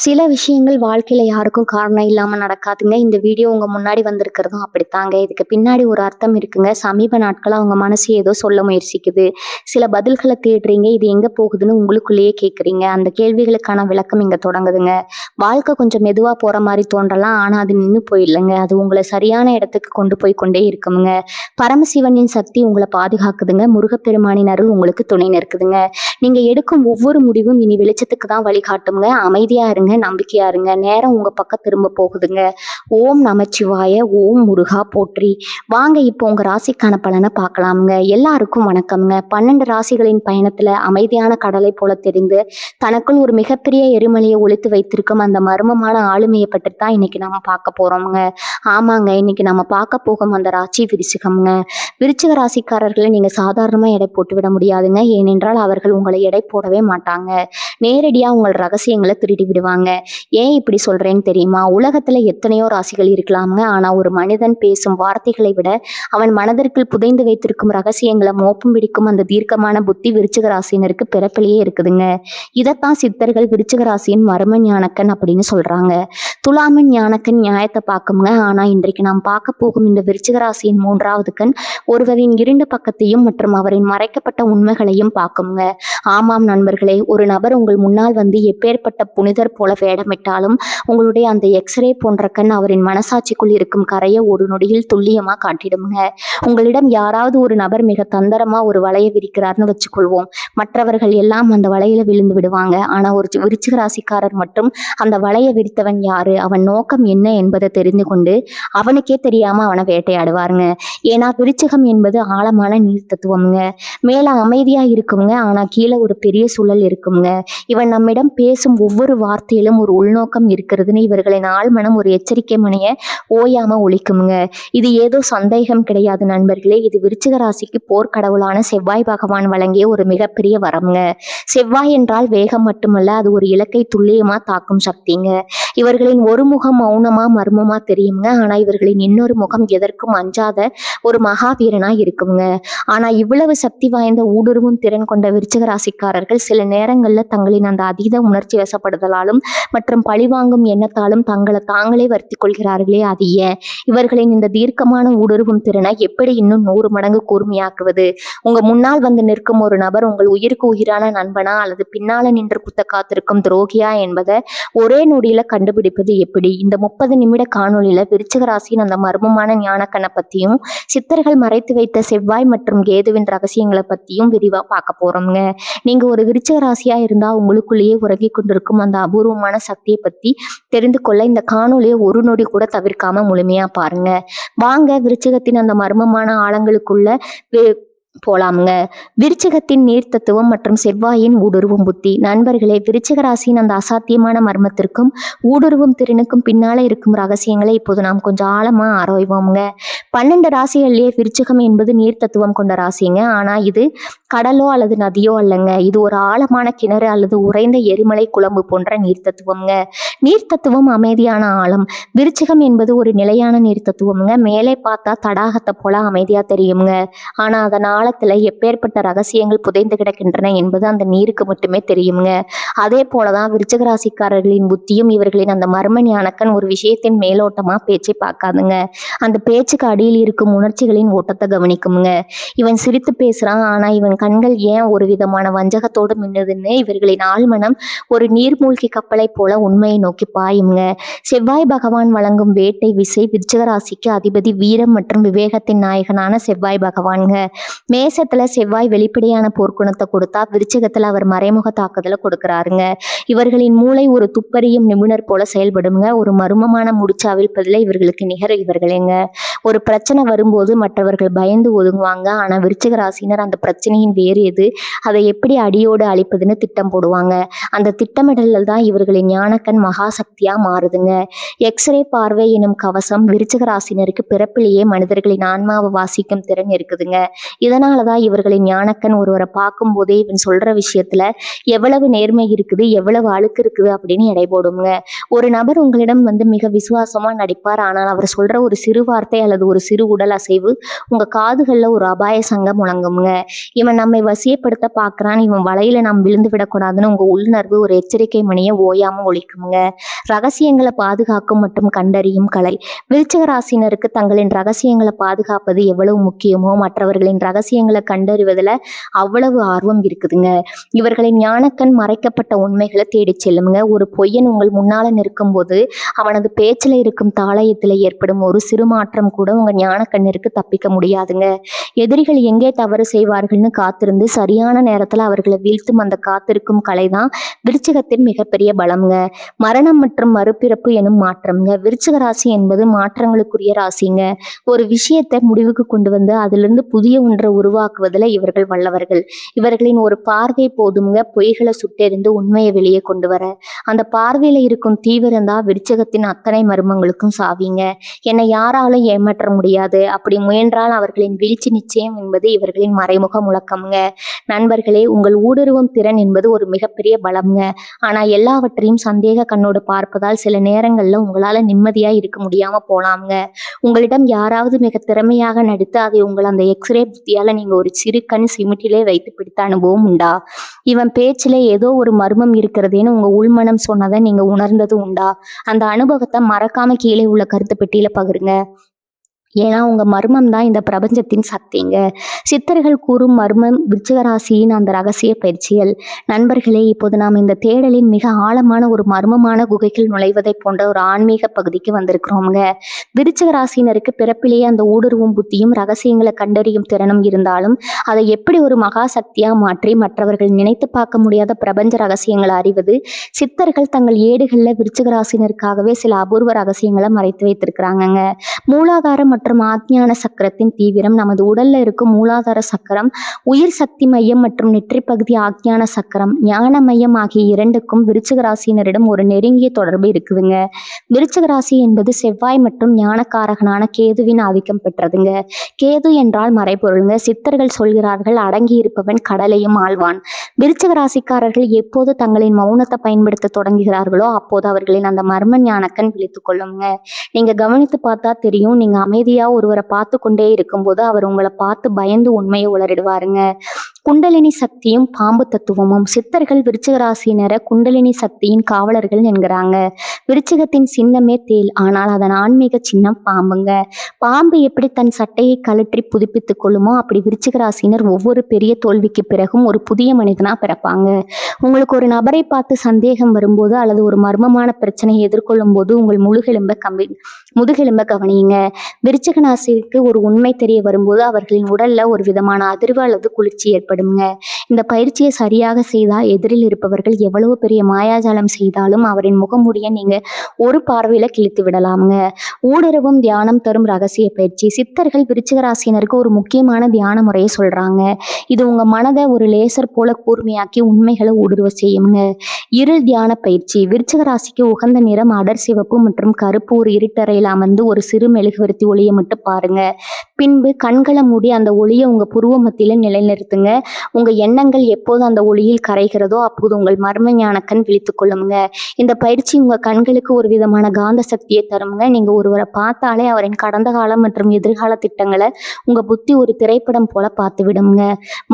சில விஷயங்கள் வாழ்க்கையில யாருக்கும் காரணம் இல்லாம நடக்காதுங்க. இந்த வீடியோ உங்க முன்னாடி வந்திருக்கிறதும் அப்படித்தாங்க. இதுக்கு பின்னாடி ஒரு அர்த்தம் இருக்குங்க. சமீப நாட்களா உங்க மனசு ஏதோ சொல்ல முயற்சிக்குது. சில பதில்கள தேடுறீங்க. இது எங்க போகுதுன்னு உங்களுக்குள்ளேயே கேட்குறீங்க. அந்த கேள்விகளுக்கான விளக்கம் இங்க தொடங்குதுங்க. வாழ்க்கை கொஞ்சம் மெதுவா போற மாரி தோன்றலாம். ஆனா அது நின்னு போயிடலங்க. அது உங்கள சரியான இடத்துக்கு கொண்டு போய் கொண்டே இருக்குமுங்க. பரமசிவனின் சக்தி உங்கள பாதுகாக்குதுங்க. முருகப்பெருமானின் அருள் உங்களுக்கு துணை நிற்குதுங்க. நீங்க எடுக்கும் ஒவ்வொரு முடிவும் இனி வெளிச்சத்துக்கு தான் வழிகாட்டுங்க. அமைதியா இருங்க, நம்பிக்கையா இருங்க. நேரம் உங்க பக்கம் திரும்ப போகுதுங்க. ஓம் நமச்சிவாய, ஓம் முருகா போற்றி. வாங்க இப்போ உங்க ராசிக்கான பலனை பார்க்கலாமுங்க. எல்லாருக்கும் வணக்கம்ங்க. 12 ராசிகளின் பயணத்துல அமைதியான கடலை போல தெரிந்து தனக்குள் ஒரு மிகப்பெரிய எரிமலையை ஒளித்து வைத்திருக்கும் அந்த மர்மமான ஆளுமையை பற்றி தான் இன்னைக்கு நம்ம பார்க்க போறோம்ங்க. ஆமாங்க, இன்னைக்கு நம்ம பார்க்க போகும் அந்த ராசி விருச்சிகம்ங்க. விருச்சிக ராசிக்காரர்களை நீங்க சாதாரணமா எடை போட்டு விட முடியாதுங்க. ஏனென்றால் அவர்கள் உங்களை எடை போடவே மாட்டாங்க. நேரடியா உங்கள் ரகசியங்களை திருடி விடுவாங்க. ஏன் இப்படி சொல்றேன்னு தெரியுமா? உலகத்துல எத்தனையோ ராசிகள் இருக்கலாமுங்க. ஆனா ஒரு மனிதன் பேசும் வார்த்தைகளை விட அவன் மனதிற்குள் புதைந்து வைத்திருக்கும் ரகசியங்களை மோப்பம் பிடிக்கும் அந்த தீர்க்கமான புத்தி விருச்சிக ராசினருக்கு பிறப்பிலேயே இருக்குதுங்க. இதைத்தான் சித்தர்கள் விருச்சிக ராசியின் மர்ம ஞானக்கன் அப்படின்னு சொல்றாங்க. துலாமின் ஞானக்கன் நியாயத்தை பார்க்குங்க. ஆனா இன்றைக்கு நாம் பார்க்க போகும் இந்த விருச்சிக ராசியின் 3வது கண் ஒருவரின் இருண்ட பக்கத்தையும் மற்றும் அவரின் மறைக்கப்பட்ட உண்மைகளையும் பார்க்குங்க. ஆமாம் நண்பர்களே, ஒரு நபர் உங்கள் முன்னால் வந்து எப்பேற்பட்ட புனிதர் போல வேடமிட்டாலும் உங்களுடைய அந்த எக்ஸ்ரே போன்ற கண் அவரின் மனசாட்சிக்குள் இருக்கும் கரையை ஒரு நொடியில் துல்லியமா காட்டிடுங்க. உங்களிடம் யாராவது ஒரு நபர் மிக தந்திரமா ஒரு வலையை விரிக்கிறார்னு வச்சுக்கொள்வோம். மற்றவர்கள் எல்லாம் அந்த வலையில விழுந்து விடுவாங்க. ஆனா ஒரு விருச்சிக ராசிக்காரர் மட்டும் அந்த வலையை விரித்தவன் யாரு, அவன் நோக்கம் என்ன என்பதை தெரிந்து கொண்டு அவனுக்கே தெரியாம அவனை வேட்டையாடுவாருங்க. ஏன்னா விருச்சிகம் என்பது ஆழமான நீர் தத்துவம்ங்க. மேல அமைதியா இருக்குங்க. ஆனா கீழே ஒரு பெரிய சுழல் இருக்குங்க. இவன் நம்மிடம் பேசும் ஒவ்வொரு வார்த்தையிலும் ஒரு உள்நோக்கம் இருக்கிறதுன்னு இவர்களின் ஆழ்மனம் ஒரு எச்சரிக்கை மணிய ஓயாம ஒலிக்குங்க. இது ஏதோ சந்தேகம் கிடையாது நண்பர்களே. இது விருச்சிக ராசிக்கு போர்க்கடவுளான செவ்வாய் பகவான் வழங்கிய ஒரு மிகப்பெரிய வரம்ங்க. செவ்வாய் என்றால் வேகம் மட்டுமல்ல, அது ஒரு இலக்கை துல்லியமா தாக்கும் சக்திங்க. இவர்களின் ஒரு முகம் மௌனமா மர்மமா தெரியுங்க. ஆனா இவர்களின் இன்னொரு முகம் எதற்கும் அஞ்சாத ஒரு மகாவீரனா இருக்குங்க. ஆனா இவ்வளவு சக்தி வாய்ந்த ஊடுருவும் திறன் கொண்ட விருச்சிக ராசிக்காரர்கள் சில நேரங்கள்ல தங்களின் அந்த அதீத உணர்ச்சி வசப்படுதலாலும் மற்றும் பழிவாங்கும் எண்ணத்தாலும் தங்களை தாங்களே வருத்தி கொள்கிறார்களே, அது ஏன்? இவர்களின் இந்த தீர்க்கமான ஊடுருவும் திறனை எப்படி இன்னும் 100 மடங்கு கூர்மையாக்குவது? உங்க முன்னால் வந்து நிற்கும் ஒரு நபர் உங்கள் உயிருக்கு உயிரான நண்பனா அல்லது பின்னால நின்று குத்த காத்திருக்கும் துரோகியா என்பதை ஒரே நொடியில கண்டுபிடிப்பது எப்படி? இந்த 30 நிமிட காணொலியில விருச்சிக ராசியின் அந்த மர்மமான ஞானக்கண்ணை பத்தியும் சித்தர்கள் மறைத்து வைத்த செவ்வாய் மற்றும் கேதுவின் ரகசியங்களை பத்தியும் விரிவா பார்க்க போறோம்ங்க. நீங்க ஒரு விருச்சிக ராசியா இருந்தா உங்களுக்குள்ளேயே உறங்கி கொண்டிருக்கும் அந்த அபூர்வமான சக்தியை பத்தி தெரிந்து கொள்ள இந்த காணொலியை ஒரு நொடி கூட தவிர்க்காம முழுமையா பாருங்க. வாங்க விருச்சிகத்தின் அந்த மர்மமான ஆழங்களுக்குள்ள போலாமுங்க. விருச்சிகத்தின் நீர் தத்துவம் மற்றும் செவ்வாயின் ஊடுருவும் புத்தி. நண்பர்களே, விருச்சிக ராசியின் அந்த அசாத்தியமான மர்மத்திற்கும் ஊடுருவும் திறனுக்கும் பின்னால இருக்கும் ரகசியங்களை இப்போது நாம் கொஞ்சம் ஆழமா ஆராய்வோம்ங்க. 12 ராசிகள்லயே விருச்சிகம் என்பது நீர் தத்துவம் கொண்ட ராசிங்க. ஆனா இது கடலோ அல்லது நதியோ அல்லங்க. இது ஒரு ஆழமான கிணறு அல்லது உறைந்த எரிமலை குழம்பு போன்ற நீர் தத்துவம்ங்க. நீர் தத்துவம் அமைதியான ஆழம். விருச்சிகம் என்பது ஒரு நிலையான நீர் தத்துவம்ங்க. மேலே பார்த்தா தடாகத்தை போல அமைதியா தெரியுங்க. ஆனா அதன் ஆழத்துல எப்பேற்பட்ட ரகசியங்கள் புதைந்து கிடக்கின்றன என்பது அந்த நீருக்கு மட்டுமே தெரியுங்க. அதே போலதான் விருச்சிக ராசிக்காரர்களின் புத்தியும். இவர்களின் அந்த மர்ம ஞானக்கன் ஒரு விஷயத்தின் மேலோட்டமா பேச்சை பார்க்காதுங்க. அந்த பேச்சுக்கு அடியில் இருக்கும் உணர்ச்சிகளின் ஓட்டத்தை கவனிக்குங்க. இவன் சிரித்து பேசுறான், ஆனா இவன் கண்கள் ஏன் ஒரு விதமான வஞ்சகத்தோடு மின்னுதுன்னு இவர்களின் ஆழ்மனம் ஒரு நீர்மூழ்கி கப்பலை போல உண்மையை நோக்கி பாயுங்க. செவ்வாய் பகவான் வழங்கும் வேட்டை விசை. விருச்சிக ராசிக்கு அதிபதி வீரம் மற்றும் விவேகத்தின் நாயகனான செவ்வாய் பகவான்ங்க. மேசத்துல செவ்வாய் வெளிப்படையான போர்க்குணத்தை கொடுத்தா விருச்சிகத்துல அவர் மறைமுக தாக்குதலை கொடுக்கிறாருங்க. இவர்களின் மூளை ஒரு துப்பறியும் நிபுணர் போல செயல்படுங்க. ஒரு மர்மமான முடிச்சாவில்பதில இவர்களுக்கு நிகர இவர்களேங்க. ஒரு பிரச்சனை வரும்போது மற்றவர்கள் பயந்து ஒதுங்குவாங்க. ஆனா விருச்சிக ராசினர் அந்த பிரச்சனையின் வேறு எது, அதை எப்படி அடியோடு அழிப்பதுன்னு திட்டம் போடுவாங்க. அந்த திட்டமிடல்கள் தான் இவர்களின் ஞானக்கண் மகாசக்தியா மாறுதுங்க. எக்ஸ்ரே பார்வை எனும் கவசம் விருச்சிக ராசினருக்கு பிறப்பிலேயே மனிதர்களின் ஆன்மாவை வாசிக்கும் திறன் இருக்குதுங்க. இதனாலதான் இவர்களின் ஞானக்கண் ஒருவரை பார்க்கும் போதே இவன் சொல்ற விஷயத்துல எவ்வளவு நேர்மை இருக்குது, எவ்வளவு அழுக்கு இருக்குது அப்படின்னு எடை போடுங்க. ஒரு நபர் உங்களிடம் மிக விசுவாசமா நடிப்பார். ஆனால் அவர் சொல்ற ஒரு சிறு வார்த்தை அல்லது ஒரு சிறு உடல் அசைவு உங்க காதுகள்ல ஒரு அபாய சங்கம் முழங்குங்க. இவன் நம்மை வசியப்படுத்த பார்க்கறான், இவன் வலையில நாம் விழுந்து விடக்கூடாதுன்னு உங்க உள்ளுணர்வு ஒரு எச்சரிக்கை மணியை ஓயாம ஒலிக்குங்க. ரகசியங்களை பாதுகாக்கும் மற்றும் கண்டறியும் கலை. விருச்சிக ராசினருக்கு தங்களின் ரகசியங்களை பாதுகாப்பது எவ்வளவு முக்கியமோ மற்றவர்களின் ரகசியங்களை கண்டறிவதுல அவ்வளவு ஆர்வம் இருக்குதுங்க. இவர்களின் ஞானக்கண் மறைக்கப்பட்ட உண்மைகளை தேடிச் செல்லுங்க. ஒரு பொய்யன் உங்கள் முன்னால நிற்கும் போது அவனது பேச்சில் இருக்கும் தாளயத்தில் ஏற்படும் ஒரு சிறு மாற்றம் கூட உங்க ஞானக்கண்ணிற்கு தப்பிக்க முடியாதுங்க. எதிரிகள் எங்கே தவறு செய்வார்கள்னு காத்திருந்து சரியான நேரத்துல அவர்களை வீழ்த்தும் அந்த காத்திருக்கும் கலைதான் விருச்சிகத்தின் மிகப்பெரிய பலம்ங்க. மரணம் மற்றும் மறுபிறப்பு எனும் மாற்றம்ங்க. விருச்சிக ராசி என்பது மாற்றங்களுக்குரிய ராசிங்க. ஒரு விஷயத்தை முடிவுக்கு கொண்டு வந்து அதிலிருந்து புதிய ஒன்றை உருவாக்குவதில் இவர்கள் வல்லவர்கள். இவர்களின் ஒரு பார்வை போதுங்க பொய்களை சுட்டெறிந்து உண்மையை வெளியே கொண்டு வர. அந்த பார்வையில இருக்கும் தீவிரம் தான் விருச்சிகத்தின் அத்தனை மர்மங்களுக்கும் சாவிங்க. என்னை யாராலும் ஏமாற்ற முடியாது, அப்படி முயன்றால் அவர்களின் வீழ்ச்சி நிச்சயம் என்பது இவர்களின் மறைமுக முழக்கம்ங்க. நண்பர்களே, உங்கள் ஊடுருவும் திறன் என்பது ஒரு மிகப்பெரிய பலம்ங்க. ஆனா எல்லாவற்றையும் சந்தேக கண்ணோடு பார்ப்பதால் சில நேரங்கள்ல உங்களால நிம்மதியா இருக்க முடியாம போலாம்ங்க. உங்களிடம் யாராவது மிக திறமையாக நடித்து அதை உங்கள் அந்த எக்ஸ்ரே புத்தியால நீங்க ஒரு சிறு கண் சிமிட்டிலே வைத்து பிடித்த அனுபவம் உண்டா? இவன் பேச்சிலே ஏதோ ஒரு மர்மம் இருக்கிறதேன்னு உங்க உள்மனம் சொன்னதை நீங்க உணர்ந்தது உண்டா? அந்த அனுபவத்தை மறக்காம கீழே உள்ள கருத்து பெட்டியில பகிருங்க. ஏன்னா உங்க மர்மம் தான் இந்த பிரபஞ்சத்தின் சக்திங்க. சித்தர்கள் கூறும் மர்மம் விருச்சிக ராசியின் அந்த ரகசிய பயிற்சிகள். நண்பர்களே, இப்போது நாம் இந்த தேடலின் மிக ஆழமான ஒரு மர்மமான குகைகள் நுழைவதை போன்ற ஒரு ஆன்மீக பகுதிக்கு வந்திருக்கிறோம்ங்க. விருச்சிக ராசியினருக்கு பிறப்பிலேயே அந்த ஊடுருவும் புத்தியும் ரகசியங்களை கண்டறியும் திறனும் இருந்தாலும் அதை எப்படி ஒரு மகா சக்தியா மாற்றி மற்றவர்கள் நினைத்து பார்க்க முடியாத பிரபஞ்ச ரகசியங்களை அறிவது. சித்தர்கள் தங்கள் ஏடுகள்ல விருச்சிக ராசினருக்காகவே சில அபூர்வ ரகசியங்களை மறைத்து வைத்திருக்கிறாங்கங்க. மூலாதாரம் மற்றும் ஆக்ஞான சக்கரத்தின் தீவிரம். நமது உடல்ல இருக்கும் மூலாதார சக்கரம் உயிர் சக்தி மையம் மற்றும் நெற்றி பகுதி ஆக்ஞான சக்கரம் ஞான மையம் ஆகிய இரண்டுக்கும் விருச்சிக ராசியினரிடம் ஒரு நெருங்கிய தொடர்பு இருக்குதுங்க. விருச்சிக ராசி என்பது செவ்வாய் மற்றும் ஞானக்காரகனான கேதுவின் ஆதிக்கம் பெற்றதுங்க. கேது என்றால் மறைபொருளுங்க. சித்தர்கள் சொல்கிறார்கள், அடங்கி இருப்பவன் கடலையும் ஆழ்வான். விருச்சிக ராசிக்காரர்கள் எப்போது தங்களின் மௌனத்தை பயன்படுத்த தொடங்குகிறார்களோ அப்போது அவர்களின் அந்த மர்ம ஞானக்கண் விழித்துக் கொள்ளுங்க. நீங்க கவனித்து பார்த்தா தெரியும், நீங்க அமைதியா ஒருவரை பார்த்து கொண்டே இருக்கும்போது அவர் உங்களை பார்த்து பயந்து உண்மையை உளறிடுவாருங்க. குண்டலினி சக்தியும் பாம்பு தத்துவமும். சித்தர்கள் விருச்சிக ராசியினரை குண்டலினி சக்தியின் காவலர்கள் என்கிறாங்க. விருச்சிகத்தின் சின்னமே தேல், ஆனால் அதன் ஆன்மீக சின்னம் பாம்புங்க. பாம்பு எப்படி தன் சட்டையை கழற்றி புதுப்பித்துக் கொள்ளுமோ அப்படி விருச்சிக ராசியினர் ஒவ்வொரு பெரிய தோல்விக்கு பிறகும் ஒரு புதிய மனிதனா பிறப்பாங்க. உங்களுக்கு ஒரு நபரை பார்த்து சந்தேகம் வரும்போது அல்லது ஒரு மர்மமான பிரச்சனையை எதிர்கொள்ளும் போது உங்கள் முதுகெலும்ப கவனியுங்க. விருச்சிக ராசிக்கு ஒரு உண்மை தெரிய வரும்போது அவர்களின் உடல்ல ஒரு விதமான அதிர்வு அல்லது குளிர்ச்சி ஏற்படுங்க. இந்த பயிற்சியை சரியாக செய்தால் எதிரில் இருப்பவர்கள் எவ்வளவு பெரிய மாயாஜாலம் செய்தாலும் அவரின் முகமுடிய நீங்க ஒரு பார்வையில கிழித்து விடலாமுங்க. ஊடுருவும் தியானம் தரும் ரகசிய பயிற்சி. சித்தர்கள் விருச்சிக ராசியினருக்கு ஒரு முக்கியமான தியான முறையை சொல்றாங்க. இது உங்க மனதை ஒரு லேசர் போல கூர்மையாக்கி உண்மைகளை ஊடுருவ செய்யுங்க. இருள் தியான பயிற்சி. விருச்சிக ராசிக்கு உகந்த நிறம் அடர் சிவப்பு மற்றும் கருப்பு. ஒரு இருட்டறையில் அமர்ந்து ஒரு சிறு மெழுகுவர்த்தி ஒளியை மட்டும் பாருங்க. பின்பு கண்களை மூடி அந்த ஒளியை உங்க புருவ மத்தியில நிலைநிறுத்துங்க. உங்க எண்ணங்கள் எப்போது அந்த ஒளியில் கரைகிறதோ அப்போது உங்கள் மர்ம ஞானக்கண் விழித்துக் கொள்ளுங்க. இந்த பயிற்சி உங்க கண்களுக்கு ஒரு விதமான காந்த சக்தியை தருங்க. நீங்க ஒருவரை பார்த்தாலே அவரின் கடந்த காலம் மற்றும் எதிர்கால திட்டங்களை உங்க புத்தி ஒரு திரைப்படம் போல பார்த்து விடுங்க.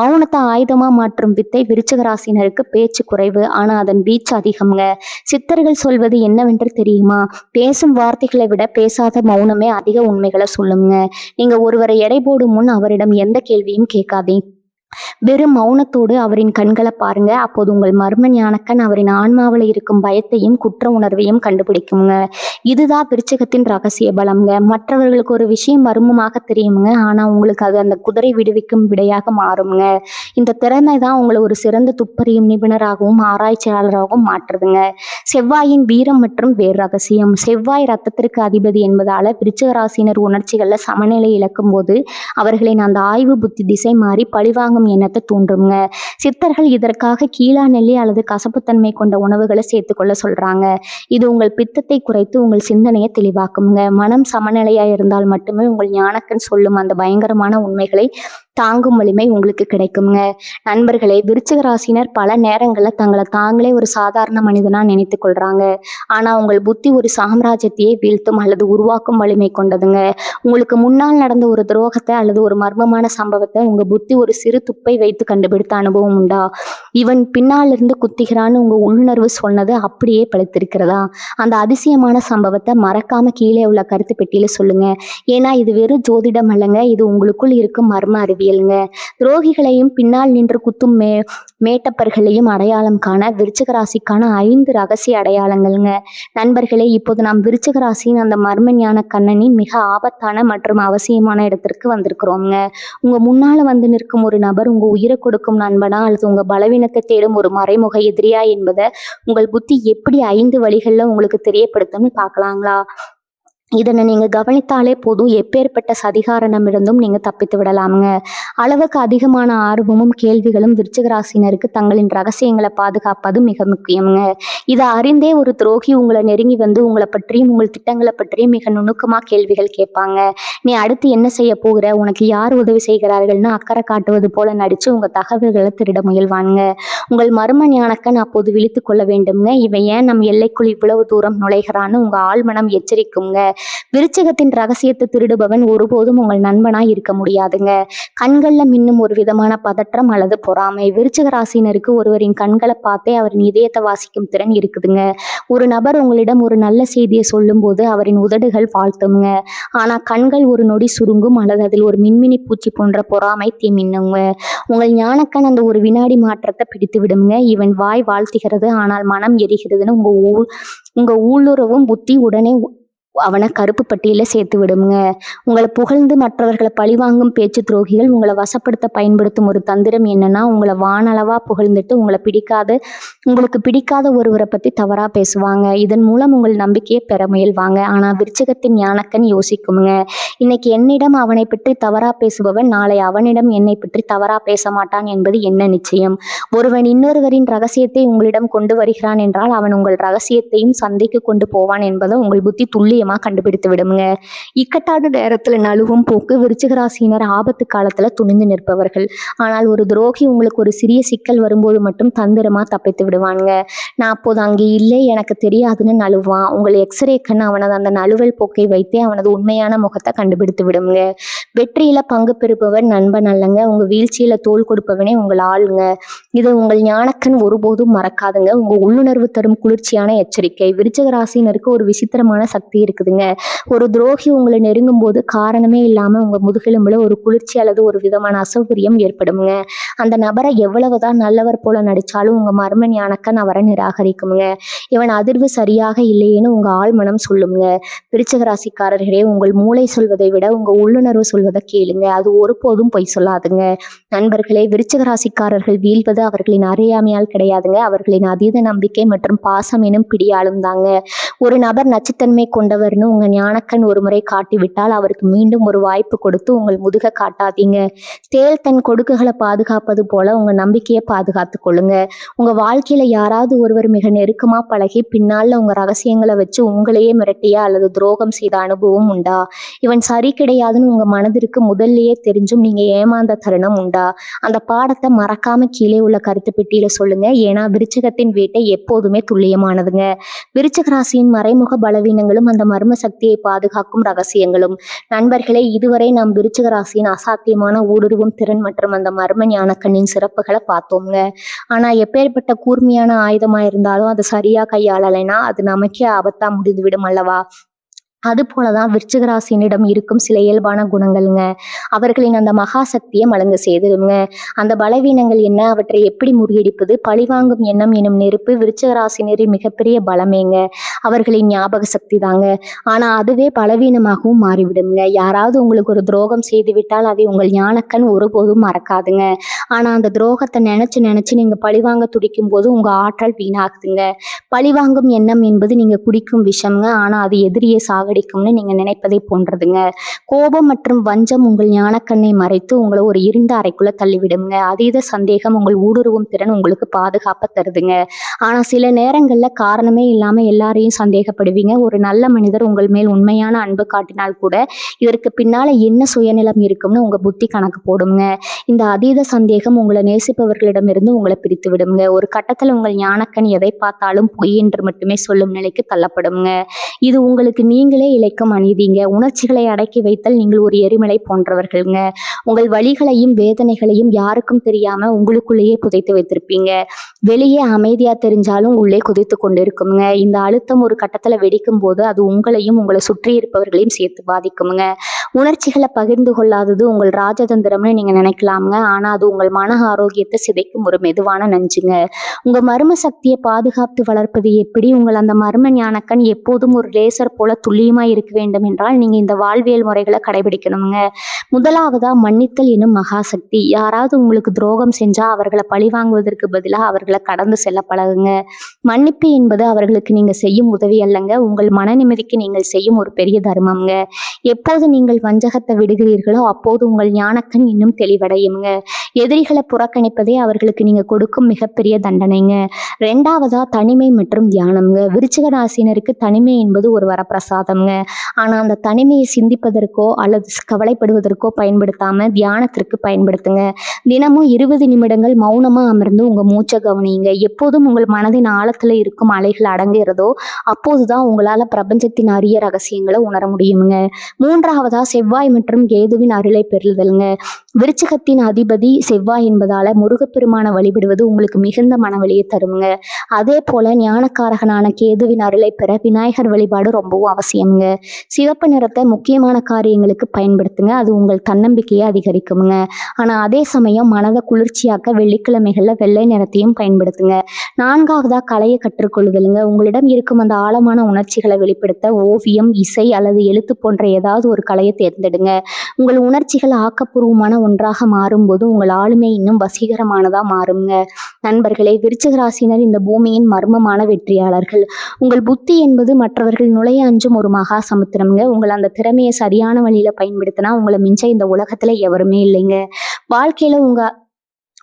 மௌனத்தை ஆயுதமா மாற்றும் வித்தை. விருச்சிக ராசினருக்கு பேச்சு குறைவு, ஆனா அதன் வீச்சு அதிகம்ங்க. சித்தர்கள் சொல்வது என்னவென்று தெரியுமா? பேசும் வார்த்தைகளை விட பேசாத மௌனமே அதிக உண்மைகளை சொல்லுங்க. நீங்க ஒருவரை எடை போடும் முன் அவரிடம் எந்த கேள்வியும் கேட்காதீங்க. வெறும் மௌனத்தோடு அவரின் கண்களை பாருங்க. அப்போது உங்கள் மர்ம ஞானக்கண் அவரின் ஆன்மாவில் இருக்கும் பயத்தையும் குற்ற உணர்வையும் கண்டுபிடிக்குங்க. இதுதான் விருச்சிகத்தின் ரகசிய பலம்ங்க. மற்றவர்களுக்கு ஒரு விஷயம் மர்மமாக தெரியுங்க, ஆனா உங்களுக்கு அது அந்த குதிரை விடுவிக்கும் விடையாக மாறுங்க. இந்த திறமை தான் உங்களை ஒரு சிறந்த துப்பறியும் நிபுணராகவும் ஆராய்ச்சியாளராகவும் மாற்றுதுங்க. செவ்வாயின் வீரம் மற்றும் வேறு ரகசியம். செவ்வாய் ரத்தத்திற்கு அதிபதி என்பதால விருச்சிக ராசியினர் உணர்ச்சிகள்ல சமநிலை இழக்கும் போது அவர்களின் அந்த ஆய்வு புத்தி திசை மாறி பழிவாங்க பழிவாங்கும் எண்ணத்தை தூண்டுங்க. சித்தர்கள் இதற்காக கீழா நெல்லி அல்லது கசப்புத்தன்மை கொண்ட உணவுகளை சேர்த்துக்கொள்ள சொல்றாங்க. இது உங்கள் பித்தத்தை குறைத்து உங்கள் சிந்தனையை தெளிவாக்குங்க. மனம் சமநிலையா இருந்தால் மட்டுமே உங்கள் ஞானக்கண் சொல்லும் அந்த பயங்கரமான உண்மைகளை தாங்கும் வலிமை உங்களுக்கு கிடைக்குங்க. நண்பர்களே, விருச்சிக ராசினர் பல நேரங்களில் தங்களை தாங்களே ஒரு சாதாரண மனிதனா நினைத்து கொள்றாங்க. ஆனா உங்கள் புத்தி ஒரு சாம்ராஜ்யத்தையே வீழ்த்தும் அல்லது உருவாக்கும் வலிமை கொண்டதுங்க. உங்களுக்கு முன்னால் நடந்த ஒரு துரோகத்தை அல்லது ஒரு மர்மமான சம்பவத்தை உங்க புத்தி ஒரு சிறு துப்பை வைத்து கண்டுபிடித்த அனுபவம் உண்டா? இவன் பின்னால் இருந்து குத்துகிறான்னு உங்க உள்ளுணர்வு சொன்னது அப்படியே பழித்திருக்கிறதா? அந்த அதிசயமான சம்பவத்தை மறக்காம கீழே உள்ள கருத்து பெட்டியில சொல்லுங்க. ஏன்னா இது வெறும் ஜோதிடம் அல்லங்க, இது உங்களுக்குள் இருக்கும் மர்ம அறிவியலுங்க. துரோகிகளையும் பின்னால் நின்று குத்தும் மேட்டப்பர்களையும் அடையாளம் காண விருச்சிக ராசிக்கான 5 ரகசிய அடையாளங்கள்ங்க. நண்பர்களே, இப்போது நாம் விருச்சிக ராசியின் அந்த மர்ம ஞான கண்ணனின் மிக ஆபத்தான மற்றும் அவசியமான இடத்திற்கு வந்திருக்கிறோங்க. உங்க முன்னால வந்து நிற்கும் ஒரு நபர் உங்க உயிரை கொடுக்கும் நண்பனா அல்லது உங்க பலவீனத்தை தேடும் ஒரு மறைமுக எதிரியா என்பதை உங்கள் புத்தி எப்படி 5 வழிகள்ல உங்களுக்கு தெரியப்படுத்தும்னு பார்க்கலாங்களா? இதனை நீங்க கவனித்தாலே போதும், எப்பேற்பட்ட சதிகாரனிடமிருந்தும் நீங்க தப்பித்து விடலாமுங்க. அளவுக்கு அதிகமான ஆர்வமும் கேள்விகளும் விருச்சிக ராசினருக்கு தங்களின் ரகசியங்களை பாதுகாப்பது மிக முக்கியமுங்க. இதை அறிந்தே ஒரு துரோகி உங்களை நெருங்கி வந்து உங்களை பற்றியும் உங்கள் திட்டங்களை பற்றியும் மிக நுணுக்கமா கேள்விகள் கேட்பாங்க. நீ அடுத்து என்ன செய்ய போகிற, உனக்கு யார் உதவி செய்கிறார்கள்னு அக்கறை காட்டுவது போல நடிச்சு உங்க தகவல்களை திருட முயல்வாங்க. உங்கள் மர்ம ஞானக்கன் அப்போது விழித்து கொள்ள வேண்டும்ங்க. இவன் ஏன் நம் எல்லைக்குள் இவ்வளவு தூரம் நுழைகிறான்னு உங்க ஆழ்மனம் எச்சரிக்குங்க. விருச்சிகத்தின் ரகசியத்தை திருடுபவன் ஒருபோதும் உங்கள் நண்பனா இருக்க முடியாதுங்க. கண்கள்ல மின்னும் ஒரு விதமான பதற்றம் அல்லது பொறாமை. விருச்சிக ராசினருக்கு ஒருவரின் கண்களை பார்த்தே அவரின் இதயத்தை வாசிக்கும் திறன் இருக்குதுங்க. ஒரு நபர் உங்களிடம் ஒரு நல்ல செய்தியை சொல்லும் போது அவரின் உதடுகள் வாழ்த்துங்க. ஆனா கண்கள் ஒரு நொடி சுருங்கும் அல்லது அதில் ஒரு மின்மினி பூச்சி போன்ற பொறாமை தீ மின்னுங்க. உங்கள் ஞானக்கண் அந்த ஒரு வினாடி மாற்றத்தை பிடித்து விடுங்க. இவன் வாய் வாழ்த்துகிறது ஆனால் மனம் எரிகிறதுன்னு உங்க உள்ளுறவும் புத்தி உடனே அவனை கருப்பு பட்டியல சேர்த்து விடுங்க. உங்களை புகழ்ந்து மற்றவர்களை பழிவாங்கும் பேச்சு துரோகிகள் உங்களை வசப்படுத்த பயன்படுத்தும் ஒரு தந்திரம் என்னன்னா, உங்களை வானளவா புகழ்ந்துட்டு உங்களுக்கு பிடிக்காத ஒருவரை பத்தி தவறா பேசுவாங்க. இதன் மூலம் உங்கள் நம்பிக்கையை பெற முயல்வாங்க. ஆனா விருச்சிகத்தின் ஞானக்கண் யோசிக்குங்க. இன்னைக்கு என்னிடம் அவனை பற்றி தவறா பேசுபவன் நாளை அவனிடம் என்னை பற்றி தவறா பேச மாட்டான் என்பது என்ன நிச்சயம்? ஒருவன் இன்னொருவரின் ரகசியத்தை உங்களிடம் கொண்டு வருகிறான் என்றால் அவன் உங்கள் ரகசியத்தையும் சந்தைக்கு கொண்டு போவான் என்பதை உங்கள் புத்தி துல்லியமா கண்டுபிடித்து விடுங்க. இக்கட்டான நேரத்துல நழுவும் போக்கு விருச்சிக ராசியினர் ஆபத்து காலத்துல துணிந்து நிற்பவர்கள். ஆனால் ஒரு துரோகி உங்களுக்கு ஒரு சிறிய சிக்கல் வரும்போது மட்டும் தந்திரமா தப்பித்து விடுவாங்க. நான் அப்போது அங்கே இல்லை, எனக்கு தெரியாதுன்னு நழுவான். உங்கள் எக்ஸ்ரே கண் அவனது அந்த நழுவல் போக்கை வைத்தே அவனது உண்மையான முகத்தை கண்டுபிடித்து விடுங்க. வெற்றியில பங்கு பெறுபவன் நண்பன் அல்லங்க, உங்க வீழ்ச்சியில தோள் கொடுப்பவனே உங்கள் ஆளுங்க. இது உங்கள் ஞானக்கண் ஒருபோதும் மறக்காதுங்க. உங்க உள்ளுணர்வு தரும் குளிர்ச்சியான எச்சரிக்கை. விருச்சிக ராசினருக்கு ஒரு விசித்திரமான சக்தி இருக்குதுங்க. ஒரு துரோகி உங்களை நெருங்கும் போது காரணமே இல்லாம உங்க முதுகெலும்புல ஒரு குளிர்ச்சி அல்லது ஒரு விதமான அசௌகரியம் ஏற்படுங்க. அந்த நபரை எவ்வளவுதான் நல்லவர் போல நடிச்சாலும் உங்க மர்ம ஞானக்கண் அவரை நிராகரிக்குங்க. இவன் அதிர்வு சரியாக இல்லையேன்னு உங்க ஆழ்மனம் சொல்லுங்க. விருச்சிக ராசிக்காரர்களே, உங்கள் மூளை சொல்வதை விட உங்க உள்ளுணர்வு சொல்வதை கேளுங்க. அது ஒருபோதும் பொய் சொல்லாதுங்க. நண்பர்களே, விருச்சிக ராசிக்காரர்கள் வீழ்வது அவர்களின் அறியாமையால் கிடையாதுங்க, அவர்களின் அதீத நம்பிக்கை மற்றும் பாசம் எனும் பிடியாலும் தாங்க. ஒரு நபர் நச்சுத்தன்மை கொண்டவர்னு உங்க ஞானக்கண் ஒரு முறை காட்டிவிட்டால் அவருக்கு மீண்டும் ஒரு வாய்ப்பு கொடுத்து உங்கள் முதுக காட்டாதீங்க. தேல் தன் கொடுக்குகளை பாதுகாப்பது போல உங்க நம்பிக்கையை பாதுகாத்து கொள்ளுங்க. உங்க வாழ்க்கையில யாராவது ஒருவர் மிக நெருக்கமா பழகி பின்னால உங்க ரகசியங்களை வச்சு உங்களையே மிரட்டியா அல்லது துரோகம் செய்த அனுபவம் உண்டா? இவன் சரி கிடையாதுன்னு உங்க மனதிற்கு முதல்லயே தெரிஞ்சும் நீங்க ஏமாந்த தருணம் உண்டா? அந்த பாடத்தை மறக்காம கீழே உள்ள கருத்து பெட்டியில சொல்லுங்க. ஏன்னா விருச்சிகத்தின் வேட்டை எப்போதுமே துல்லியமானதுங்க. விருச்சிக ராசியின் மறைமுக பலவீனங்களும் அந்த மர்ம சக்தியை பாதுகாக்கும் ரகசியங்களும். நண்பர்களே, இதுவரை நாம் விருச்சிக ராசியின் அசாத்தியமான ஊடுருவும் திறன் மற்றும் அந்த மர்ம ஞானக்கண்ணின் சிறப்புகளை பார்த்தோங்க. ஆனா எப்பேற்பட்ட கூர்மையான ஆயுதமா இருந்தாலும் அதை சரியா கையாளலைன்னா அது நமக்கே ஆபத்தா முடிந்துவிடும் அல்லவா? அது போலதான் விருச்சிக ராசியினிடம் இருக்கும் சில இயல்பான குணங்கள்ங்க. அவர்களின் அந்த மகா சக்தியை மழுங்க செய்திருங்க. அந்த பலவீனங்கள் என்ன, அவற்றை எப்படி முறியடிப்பது? பழிவாங்கும் எண்ணம் எனும் நெருப்பு விருச்சிக ராசினரின் மிகப்பெரிய பலமேங்க. அவர்களின் ஞாபக சக்தி தாங்க. ஆனா அதுவே பலவீனமாகவும் மாறிவிடுங்க. யாராவது உங்களுக்கு ஒரு துரோகம் செய்து விட்டால் அதை உங்கள் ஞானக்கண் ஒருபோதும் மறக்காதுங்க. ஆனா அந்த துரோகத்தை நினைச்சு நீங்க பழிவாங்க துடிக்கும் போது உங்க ஆற்றல் வீணாகுதுங்க. பழிவாங்கும் எண்ணம் என்பது நீங்க குடிக்கும் விஷம்ங்க. ஆனா அது எதிரியை சாக சாகடிக்கும்னு நீங்க நினைப்பதை போன்றதுங்க. கோபம் மற்றும் வஞ்சம் உங்கள் ஞானக்கண்ணை மறைத்து உங்களை ஒரு இருண்ட அறைக்குள்ள தள்ளிவிடுங்க. அதீத சந்தேகம் உங்கள் ஊடுருவும் திறன் உங்களுக்கு பாதுகாப்பை தருதுங்க. ஆனா சில நேரங்கள்ல காரணமே இல்லாம எல்லாரையும் சந்தேகப்படுவீங்க. ஒரு நல்ல மனிதர் உங்கள் மேல் உண்மையான அன்பு காட்டினால் கூட இதற்கு பின்னால என்ன சுயநலம் இருக்கும்னு உங்க புத்தி கணக்கு போடுங்க. இந்த அதீத சந்தேகம் உங்களை நேசிப்பவர்களிடமிருந்து உங்களை பிரித்து விடுங்க. ஒரு கட்டத்துல உங்கள் ஞானக்கண் எதை பார்த்தாலும் பொய் என்று மட்டுமே சொல்லும் நிலைக்கு தள்ளப்படுங்க. இது உங்களுக்கு நீங்களே இழைக்கும் அநீதிங்க. உணர்ச்சிகளை அடக்கி வைத்தல் நீங்கள் ஒரு எரிமலை போன்றவர்கள்ங்க. உங்கள் வலிகளையும் வேதனைகளையும் யாருக்கும் தெரியாம உங்களுக்குள்ளேயே புதைத்து வைத்திருப்பீங்க. வெளியே அமைதியா தெரிஞ்சாலும் உள்ளே குதித்து கொண்டிருக்குங்க. இந்த அழுத்தம் ஒரு கட்டத்துல வெடிக்கும் போது அது உங்களையும் உங்களை சுற்றி இருப்பவர்களையும் சேர்த்து பாதிக்குங்க. உணர்ச்சிகளை பகிர்ந்து கொள்ளாதது உங்கள் ராஜதந்திரம்னு நீங்க நினைக்கலாமுங்க. ஆனா அது உங்கள் மன ஆரோக்கியத்தை சிதைக்கும் ஒரு மெதுவான நஞ்சுங்க. உங்க மர்ம சக்தியை பாதுகாத்து வளர்ப்பது எப்படி? உங்கள் அந்த மர்ம ஞானக்கண் எப்போதும் ஒரு லேசர் போல துல்லியமா இருக்க வேண்டும் என்றால் நீங்க இந்த வாழ்வியல் முறைகளை கடைபிடிக்கணுங்க. முதலாவதா மன்னித்தல் எனும் மகாசக்தி. யாராவது உங்களுக்கு துரோகம் செஞ்சா அவர்களை பழிவாங்குவதற்கு பதிலாக அவர்களை கடந்து செல்ல பழகுங்க. மன்னிப்பு என்பது அவர்களுக்கு நீங்க செய்யும் உதவி அல்லங்க, உங்கள் மன நிம்மதிக்கு நீங்கள் செய்யும் ஒரு பெரிய தர்மம்ங்க. எப்போது நீங்கள் வஞ்சகத்தை விடுகிறீர்களோ அப்போது உங்கள் ஞானக்கண் இன்னும் தெளிவடையுங்க. எதிரிகளை புறக்கணிப்பதே அவர்களுக்கு நீங்க கொடுக்கும் மிகப்பெரிய தண்டனைங்க. ரெண்டாவதா தனிமை மற்றும் தியானம்ங்க. விருச்சிக ராசினருக்கு தனிமை என்பது ஒரு வரப்பிரசாதம்ங்க. ஆனா அந்த தனிமையை சிந்திப்பதற்கோ அல்லது கவலைப்படுவதற்கோ பயன்படுத்தாம தியானத்திற்கு பயன்படுத்துங்க. தினமும் 20 நிமிடங்கள் மௌனமா அமர்ந்து உங்க மூச்சை கவனியுங்க. எப்போதும் உங்கள் மனதின் ஆழத்துல இருக்கும் அலைகள் அடங்குகிறதோ அப்போதுதான் உங்களால பிரபஞ்சத்தின் அரிய ரகசியங்களை உணர முடியுங்க. மூன்றாவதா செவ்வாய் மற்றும் கேதுவின் அருளை பெறுதல்ங்க. விருச்சிகத்தின் அதிபதி செவ்வாய் என்பதால முருகப்பெருமான வழிபடுவது உங்களுக்கு மிகுந்த மனவழியை தருங்க. அதே போல ஞானக்காரகனான கேதுவின் அருளை பெற விநாயகர் வழிபாடு ரொம்பவும் அவசியம்ங்க. சிவப்பு நிறத்தை முக்கியமான காரியங்களுக்கு பயன்படுத்துங்க. அது உங்கள் தன்னம்பிக்கையை அதிகரிக்குங்க. ஆனா அதே சமயம் மனதை குளிர்ச்சியாக்க வெள்ளிக்கிழமைகள்ல வெள்ளை நிறத்தையும் பயன்படுத்துங்க. நான்காவதா கலையை கற்றுக்கொள்ளுதலுங்க. உங்களிடம் இருக்கும் அந்த ஆழமான உணர்ச்சிகளை வெளிப்படுத்த ஓவியம், இசை அல்லது எழுத்து போன்ற ஏதாவது ஒரு கலையை தேர்ந்தெடுங்க. உங்கள் உணர்ச்சிகள் ஆக்கப்பூர்வமான ஒன்றாக மாறும்போது உங்கள் ஆளுமை இன்னும் வசீகரமானதா மாறுங்க. நண்பர்களே, விருச்சிக ராசினர் இந்த பூமியின் மர்மமான வெற்றியாளர்கள். உங்கள் புத்தி என்பது மற்றவர்கள் நுழைய அஞ்சும் ஒரு மகா சமுத்திரம்ங்க. உங்கள் அந்த திறமையை சரியான வழியில பயன்படுத்தினா உங்களை மிஞ்ச இந்த உலகத்துல எவருமே இல்லைங்க. வாழ்க்கையில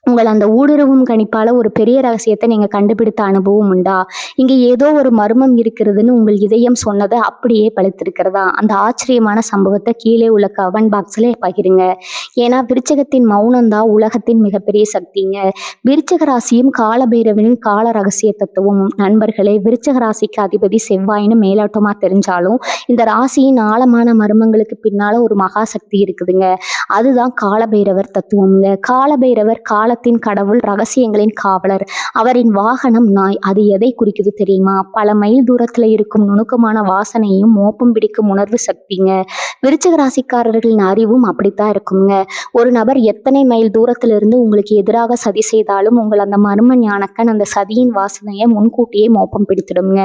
உங்கள் அந்த ஊடுருவும் கணிப்பால ஒரு பெரிய ரகசியத்தை நீங்க கண்டுபிடித்த அனுபவம் உண்டா? இங்க ஏதோ ஒரு மர்மம் இருக்கிறதுன்னு உங்கள் இதயம் சொன்னதை அப்படியே பழித்திருக்கிறதா? அந்த ஆச்சரியமான சம்பவத்தை கீழே உள்ள கமெண்ட் பாக்ஸ்ல பகிருங்க. ஏன்னா விருச்சிகத்தின் மௌனம் தான் உலகத்தின் மிகப்பெரிய சக்திங்க. விருச்சிக ராசியும் காலபைரவனின் கால ரகசிய தத்துவமும். நண்பர்களே, விருச்சிக ராசிக்கு அதிபதி செவ்வாயின்னு மேலோட்டமா தெரிஞ்சாலும் இந்த ராசியின் ஆழமான மர்மங்களுக்கு பின்னால ஒரு மகா சக்தி இருக்குதுங்க. அதுதான் காலபைரவர் தத்துவம்ங்க. காலபைரவர் காலத்தின் கடவுள், ரகசியங்களின் காவலர். அவரின் வாகனம் நாய். அது எதை குறிக்குது தெரியுமா? பல மைல் தூரத்துல இருக்கும் நுணுக்கமான வாசனையும் மோப்பம் பிடிக்கும் உணர்வு சக்திங்க. விருச்சிக ராசிக்காரர்களின் அறிவும் அப்படித்தான் இருக்குங்க. ஒரு நபர் எத்தனை மைல் தூரத்துல இருந்து உங்களுக்கு எதிராக சதி செய்தாலும் உங்கள் அந்த மர்ம ஞானக்கண் அந்த சதியின் வாசனையை முன்கூட்டியே மோப்பம் பிடித்திடுங்க.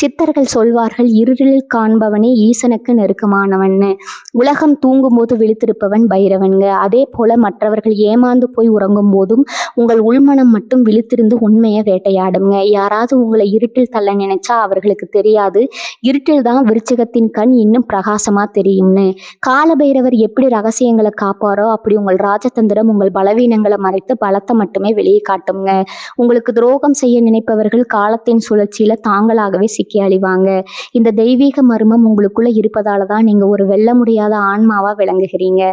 சித்தர்கள் சொல்வார்கள், இருளில் காண்பவனே ஈசனுக்கு நெருக்கமானவன்னு. உலகம் தூங்கும் போது விழித்திருப்பவன் பைரவன்க. அதே போல மற்றவர்கள் ஏமாந்து போய் உறங்கும் போதும் உங்கள் உள்மனம் மட்டும் விழித்திருந்து உண்மையை வேட்டையாடுங்க. யாராவது உங்களை இருட்டில் தள்ள நினைச்சா அவர்களுக்கு தெரியாது இருட்டில் தான் விருச்சிகத்தின் கண் இன்னும் பிரகாசமா தெரியும்னு. காலபைரவர் எப்படி ரகசியங்களை காப்பாரோ அப்படி உங்கள் ராஜதந்திரம் உங்கள் பலவீனங்களை மறைத்து பலத்தை மட்டுமே வெளியே காட்டுங்க. உங்களுக்கு துரோகம் செய்ய நினைப்பவர்கள் காலத்தின் சுழற்சியில தாங்களாகவே சிக்கி அழிவாங்க. இந்த தெய்வீக மர்மம் உங்களுக்குள்ள இருப்பதால தான் நீங்க ஒரு வெல்ல முடியாத ஆன்மாவா விளங்குகிறீங்க.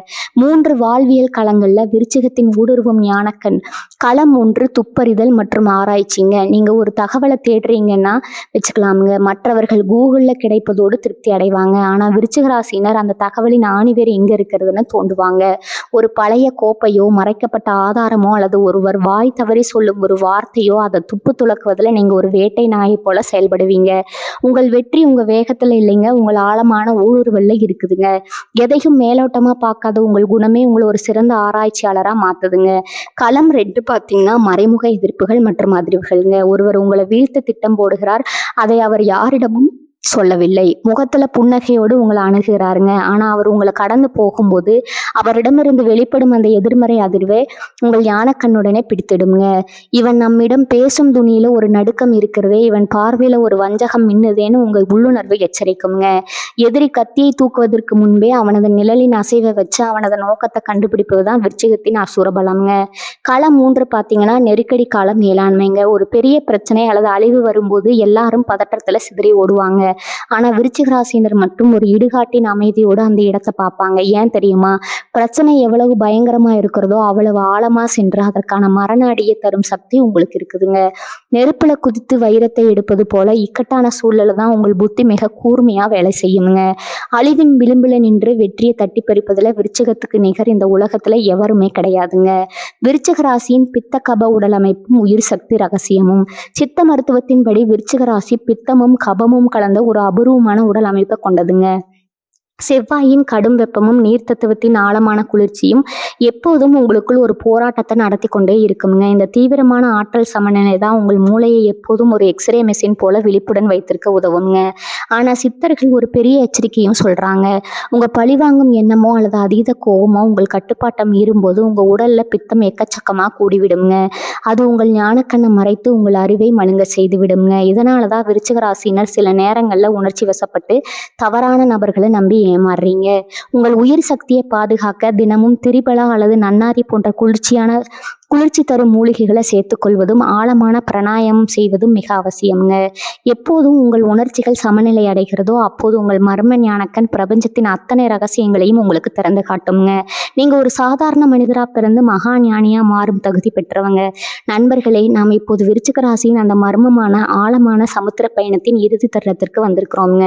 3 வாழ்வியல் களங்கள்ல விருச்சிகத்தின் ஊடுருவும் ஞானக்கண். களம் 1 துப்பறிதல் மற்றும் ஆராய்ச்சிங்க. நீங்க ஒரு தகவலை தேடுறீங்கன்னா வச்சுக்கலாமுங்க. மற்றவர்கள் கூகுள்ல கிடைப்பதோடு திருப்தி அடைவாங்க. ஆனா விருச்சிக ராசினர் அந்த தகவலின் ஆணிவேர் எங்க இருக்கிறதுன்னு தோண்டுவாங்க. ஒரு பழைய கோப்பையோ, மறைக்கப்பட்ட ஆதாரமோ அல்லது ஒருவர் வாய் தவறி சொல்லும் ஒரு வார்த்தையோ அதை துப்பு துளக்குவதில் நீங்க ஒரு வேட்டை நாயை போல செயல்படுவீங்க. உங்கள் வெற்றி உங்க வேகத்துல இல்லைங்க, உங்கள் ஆழமான ஊடுருவல்ல இருக்குதுங்க. எதையும் மேலோட்டமா பார்க்காத உங்கள் குணமே உங்களை ஒரு சிறந்த ஆராய்ச்சியாளரா மாத்துதுங்க. களம் 2 பார்த்தீங்கன்னா மறைமுக எதிர்ப்புகள் மற்றும் அதிர்வுகள்ங்க. ஒருவர் உங்களை வீழ்த்த திட்டம் போடுகிறார். அதை அவர் யாரிடமும் சொல்லவில்லை. முகத்துல புன்னகையோடு உங்களை அணுகுகிறாருங்க. ஆனா அவர் உங்களை கடந்து போகும்போது அவரிடமிருந்து வெளிப்படும் அந்த எதிர்மறை அதிர்வே உங்கள் ஞானக்கண்ணுடனே பிடித்திடுங்க. இவன் நம்மிடம் பேசும் துணியில ஒரு நடுக்கம் இருக்கிறதே, இவன் பார்வையில ஒரு வஞ்சகம் மின்னுதேன்னு உங்கள் உள்ளுணர்வு எச்சரிக்குங்க. எதிரி கத்தியை தூக்குவதற்கு முன்பே அவனது நிழலின் அசைவை வச்சு அவனது நோக்கத்தை கண்டுபிடிப்பதுதான் விருச்சிகத்தின் அசுரபலம்ங்க. களம் 3 பார்த்தீங்கன்னா நெருக்கடி கால மேலாண்மைங்க. ஒரு பெரிய பிரச்சனை அல்லது அழிவு வரும்போது எல்லாரும் பதற்றத்துல சிதறி ஓடுவாங்க. ஆனா விருச்சிக ராசியினர் மட்டும் ஒரு இடுகாட்டின் அமைதியோடு அந்த இடத்தை பார்ப்பாங்க. ஏன் தெரியுமா? பிரச்சனை எவ்வளவு பயங்கரமா இருக்கிறதோ அவ்வளவு ஆழமா சென்று அதற்கான மரண அடியை தரும் சக்தி உங்களுக்கு இருக்குதுங்க. நெருப்புல குதித்து வைரத்தை எடுப்பது போல இக்கட்டான சூழல தான் உங்கள் புத்தி மிக கூர்மையா வேலை செய்யுங்க. அழிவின் விளிம்புல நின்று வெற்றியை தட்டி பறிப்பதுல விருச்சிகத்துக்கு நிகர் இந்த உலகத்துல எவருமே கிடையாதுங்க. விருச்சிக ராசியின் பித்த கப உடல் அமைப்பும் உயிர் சக்தி ரகசியமும். சித்த மருத்துவத்தின்படி விருச்சிக ராசி பித்தமும் கபமும் கலந்த ஒரு அபூர்வமான உடல் அமைப்பை கொண்டதுங்க. செவ்வாயின் கடும் வெப்பமும் நீர் தத்துவத்தின் ஆழமான குளிர்ச்சியும் எப்போதும் உங்களுக்குள் ஒரு போராட்டத்தை நடத்தி கொண்டே இருக்குங்க. இந்த தீவிரமான ஆற்றல் சமநிலை தான் உங்கள் மூளையை எப்போதும் ஒரு எக்ஸ்ரே மெஷின் போல விழிப்புடன் வைத்திருக்க உதவுங்க. ஆனா சித்தர்கள் ஒரு பெரிய எச்சரிக்கையும் சொல்றாங்க. உங்க பழிவாங்கும் எண்ணமோ அல்லது அதீத கோபமோ உங்கள் கட்டுப்பாட்டை மீறும்போது உங்க உடல்ல பித்தம் எக்கச்சக்கமா கூடிவிடுங்க. அது உங்கள் ஞானக்கண்ணை மறைத்து உங்கள் அறிவை மழுங்க செய்து விடுங்க. இதனாலதான் விருச்சிக ராசியினர் சில நேரங்கள்ல உணர்ச்சி வசப்பட்டு தவறான நபர்களை நம்பி ஏமாறுறீங்க. உங்கள் உயிர் சக்தியை பாதுகாக்க தினமும் திரிபலா அல்லது நன்னாரி போன்ற குளிர்ச்சி தரும் மூலிகைகளை சேர்த்துக்கொள்வதும் ஆழமான பிராணாயாமம் செய்வதும் மிக அவசியம்ங்க. எப்போதும் உங்கள் உணர்ச்சிகள் சமநிலை அடைகிறதோ அப்போது உங்கள் மர்ம ஞானக்கண் பிரபஞ்சத்தின் அத்தனை ரகசியங்களையும் உங்களுக்கு திறந்து காட்டுங்க. நீங்க ஒரு சாதாரண மனிதரா பிறந்து மகா ஞானியா மாறும் தகுதி பெற்றவங்க. நண்பர்களே, நாம் இப்போது விருச்சிக ராசியின் அந்த மர்மமான ஆழமான சமுத்திர பயணத்தின் இறுதி தருணத்திற்கு வந்திருக்கிறோங்க.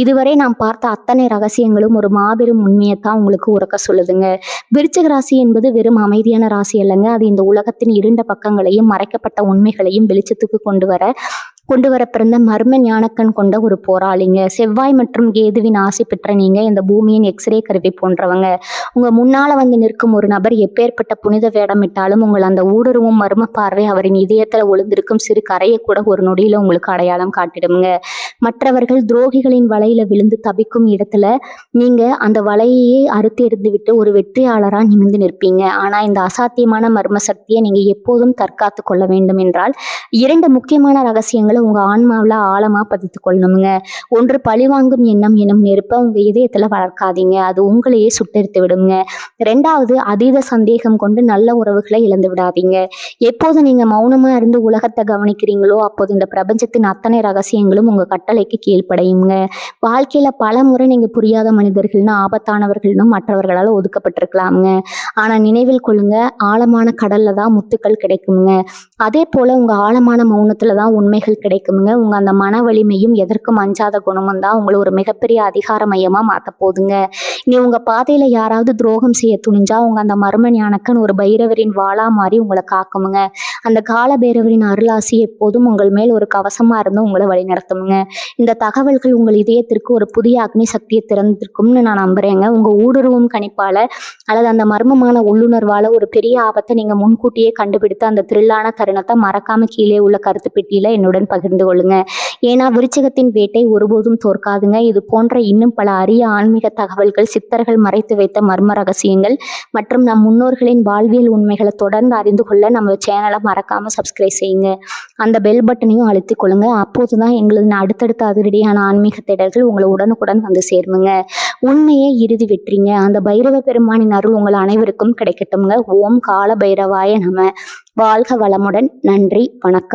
இதுவரை நாம் பார்த்த அத்தனை ரகசியங்களும் ஒரு மாபெரும் உண்மையைத்தான் உங்களுக்கு உறக்க சொல்லுதுங்க. விருச்சிக ராசி என்பது வெறும் அமைதியான ராசி அல்லங்க. அது இந்த உலகத்தின் இருண்ட பக்கங்களையும் மறைக்கப்பட்ட உண்மைகளையும் வெளிச்சத்துக்கு கொண்டு வர பிறந்த மர்ம ஞானக்கண் கொண்ட ஒரு போராளிங்க. செவ்வாய் மற்றும் கேதுவின் ஆசை பெற்ற நீங்க இந்த பூமியின் எக்ஸ்ரே கருவி போன்றவங்க. உங்க முன்னால வந்து நிற்கும் ஒரு நபர் எப்பேற்பட்ட புனித வேடமிட்டாலும் உங்கள் அந்த ஊடுருவும் மர்ம பார்வை அவரின் இதயத்துல ஒளிந்திருக்கும் சிறு கரையை கூட ஒரு நொடியில உங்களுக்கு அடையாளம் காட்டிடுங்க. மற்றவர்கள் துரோகிகளின் வலையில விழுந்து தவிக்கும் இடத்துல நீங்க அந்த வலையையே அறுத்து எறிந்து விட்டு ஒரு வெற்றியாளரா நிமிர்ந்து நிற்பீங்க. ஆனா இந்த அசாத்தியமான மர்ம சக்தியை நீங்க எப்போதும் தற்காத்து கொள்ள வேண்டும் என்றால் 2 முக்கியமான ரகசியங்கள் உங்க ஆன்மாவில ஆழமா பதித்து கொள்ளணுங்க. ஒன்று, பழிவாங்கும் எண்ணம் எனும் நெருப்ப உங்க இதயத்துல வளர்க்காதீங்க. அது உங்களையே சுட்டெரித்து விடுங்க. 2வது, அதீத சந்தேகம் கொண்டு நல்ல உறவுகளை இழந்து விடாதீங்க. எப்போது நீங்க மௌனமா இருந்து உலகத்தை கவனிக்கிறீங்களோ அப்போது இந்த பிரபஞ்சத்தின் அத்தனை ரகசியங்களும் உங்க கட்டளைக்கு கீழ்ப்படையுங்க. வாழ்க்கையில பல முறை நீங்க புரியாத மனிதர்கள்னு ஆபத்தானவர்கள்னு மற்றவர்களால் ஒதுக்கப்பட்டிருக்கலாமுங்க. ஆனா நினைவில் கொள்ளுங்க, ஆழமான கடல்ல தான் முத்துக்கள் கிடைக்குங்க. அதே போல உங்க ஆழமான மௌனத்துல தான் உண்மைகள் கிடைக்குங்க. உங்க அந்த மன வலிமையும் எதற்கும் அஞ்சாத குணமும் தான் உங்களை ஒரு மிகப்பெரிய அதிகார மையமா மாத்த போதுங்க. நீ உங்க பாதையில யாராவது துரோகம் செய்ய துணிஞ்சா உங்க அந்த மர்ம ஞானக்கன் ஒரு பைரவரின் வாளா மாறி உங்களை காக்குமுங்க. அந்த கால பைரவரின் அருளாசி எப்போதும் உங்கள் மேல் ஒரு கவசமா இருந்து உங்களை வழி நடத்துமுங்க. இந்த தகவல்கள் உங்கள் இதயத்திற்கு ஒரு புதிய அக்னி சக்தியை திறந்திருக்கும்னு நான் நம்புறேங்க. உங்க ஊடுருவும் கணிப்பால அல்லது அந்த மர்மமான உள்ளுணர்வால ஒரு பெரிய ஆபத்தை நீங்க முன்கூட்டியே கண்டுபிடித்து அந்த த்ரில்லான தருணத்தை மறக்காம கீழே உள்ள கருத்து பெட்டியில என்னுடன் பகிர்ந்து கொள்ளுங்க. ஏன்னா விருச்சிகத்தின் வேட்டை ஒருபோதும் தோற்காதுங்க. இது போன்ற இன்னும் பல அரிய ஆன்மீக தகவல்கள், சித்தர்கள் மறைத்து வைத்த மர்ம ரகசியங்கள் மற்றும் நம் முன்னோர்களின் வாழ்வியல் உண்மைகளை தொடர்ந்து அறிந்து கொள்ள நம்ம சேனலை மறக்காம சப்ஸ்கிரைப் செய்யுங்க. அந்த பெல் பட்டனையும் அழுத்திக் கொள்ளுங்க. அப்போதுதான் எங்களது அடுத்தடுத்த அதிரடியான ஆன்மீக தேடல்கள் உங்களை உடனுக்குடன் வந்து சேருங்க. உண்மையே இறுதி வெற்றிங்க. அந்த பைரவ பெருமானின் அருள் உங்கள் அனைவருக்கும் கிடைக்கட்டும்ங்க. ஓம் கால பைரவாய நம. வாழ்க வளமுடன். நன்றி, வணக்கம்.